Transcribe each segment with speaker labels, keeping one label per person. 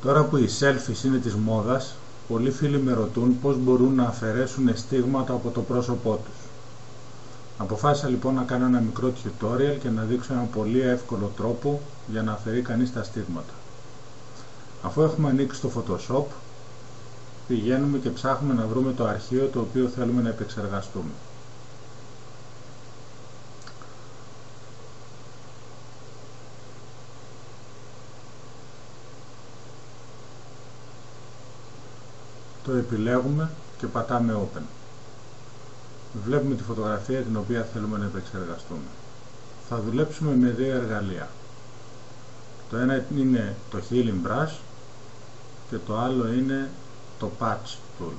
Speaker 1: Τώρα που οι selfies είναι της μόδας, πολλοί φίλοι με ρωτούν πώς μπορούν να αφαιρέσουν στίγματα από το πρόσωπό τους. Αποφάσισα λοιπόν να κάνω ένα μικρό tutorial και να δείξω έναν πολύ εύκολο τρόπο για να αφαιρεί κανείς τα στίγματα. Αφού έχουμε ανοίξει το Photoshop, πηγαίνουμε και ψάχνουμε να βρούμε το αρχείο το οποίο θέλουμε να επεξεργαστούμε. Το επιλέγουμε και πατάμε Open. Βλέπουμε τη φωτογραφία την οποία θέλουμε να επεξεργαστούμε. Θα δουλέψουμε με δύο εργαλεία. Το ένα είναι το Healing Brush και το άλλο είναι το Patch Tool.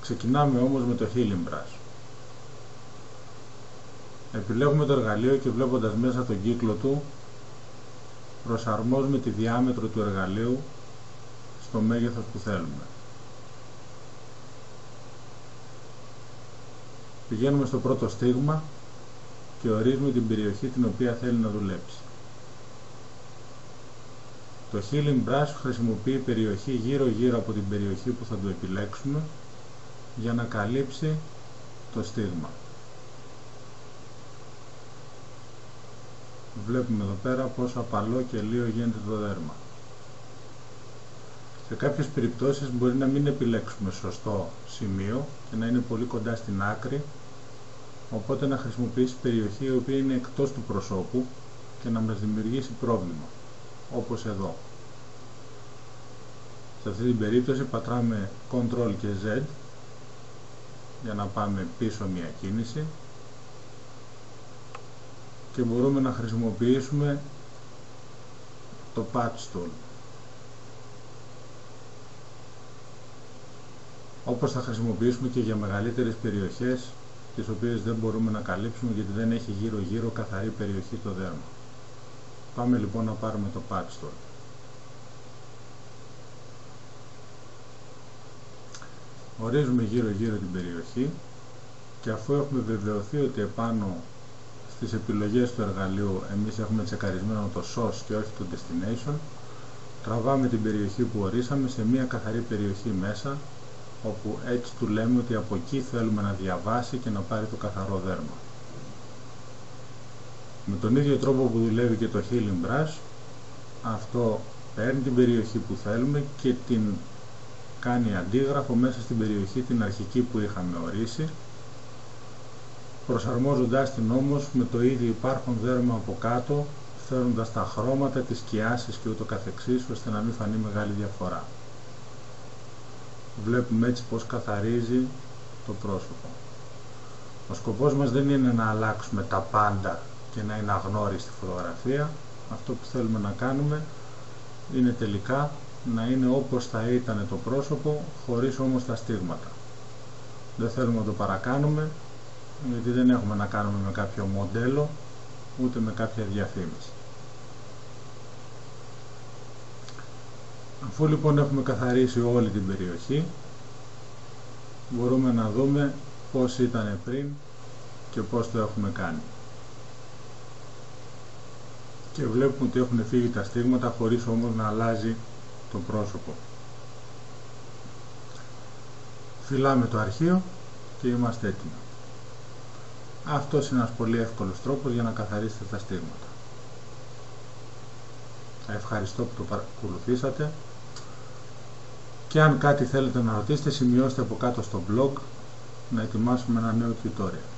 Speaker 1: Ξεκινάμε όμως με το Healing Brush. Επιλέγουμε το εργαλείο και βλέποντας μέσα τον κύκλο του προσαρμόζουμε τη διάμετρο του εργαλείου στο μέγεθος που θέλουμε. Πηγαίνουμε στο πρώτο στίγμα και ορίζουμε την περιοχή την οποία θέλει να δουλέψει. Το Healing Brush χρησιμοποιεί περιοχή γύρω από την περιοχή που θα το επιλέξουμε για να καλύψει το στίγμα. Βλέπουμε εδώ πέρα πόσο απαλό και λίο γίνεται το δέρμα. Σε κάποιες περιπτώσεις μπορεί να μην επιλέξουμε σωστό σημείο και να είναι πολύ κοντά στην άκρη, οπότε να χρησιμοποιήσει περιοχή η οποία είναι εκτός του προσώπου και να μας δημιουργήσει πρόβλημα, όπως εδώ. Σε αυτή την περίπτωση πατράμε Ctrl και Z για να πάμε πίσω μια κίνηση και μπορούμε να χρησιμοποιήσουμε το Patch Tool. Όπως θα χρησιμοποιήσουμε και για μεγαλύτερες περιοχές τις οποίες δεν μπορούμε να καλύψουμε γιατί δεν έχει γύρω καθαρή περιοχή το δέρμα. Πάμε λοιπόν να πάρουμε το Patch Tool. Ορίζουμε γύρω την περιοχή και αφού έχουμε βεβαιωθεί ότι επάνω στις επιλογές του εργαλείου εμείς έχουμε τσεκαρισμένο το Source και όχι το Destination, τραβάμε την περιοχή που ορίσαμε σε μια καθαρή περιοχή μέσα, όπου έτσι του λέμε ότι από εκεί θέλουμε να διαβάσει και να πάρει το καθαρό δέρμα. Με τον ίδιο τρόπο που δουλεύει και το Healing Brush, αυτό παίρνει την περιοχή που θέλουμε και την κάνει αντίγραφο μέσα στην περιοχή την αρχική που είχαμε ορίσει, προσαρμόζοντάς την όμως με το ίδιο υπάρχον δέρμα από κάτω, φέρνοντας τα χρώματα, τις σκιάσεις και ούτω καθεξής, ώστε να μην φανεί μεγάλη διαφορά. Βλέπουμε έτσι πως καθαρίζει το πρόσωπο. Ο σκοπός μας δεν είναι να αλλάξουμε τα πάντα και να είναι αγνώριστη φωτογραφία. Αυτό που θέλουμε να κάνουμε είναι τελικά να είναι όπως θα ήταν το πρόσωπο, χωρίς όμως τα στίγματα. Δεν θέλουμε να το παρακάνουμε, γιατί δεν έχουμε να κάνουμε με κάποιο μοντέλο, ούτε με κάποια διαφήμιση. Αφού λοιπόν έχουμε καθαρίσει όλη την περιοχή, μπορούμε να δούμε πώς ήταν πριν και πώς το έχουμε κάνει. Και βλέπουμε ότι έχουν φύγει τα στίγματα χωρίς όμως να αλλάζει το πρόσωπο. Φυλάμε το αρχείο και είμαστε έτοιμοι. Αυτός είναι ένας πολύ εύκολος τρόπος για να καθαρίσετε τα στίγματα. Ευχαριστώ που το παρακολουθήσατε και αν κάτι θέλετε να ρωτήσετε, σημειώστε από κάτω στο blog να ετοιμάσουμε ένα νέο tutorial.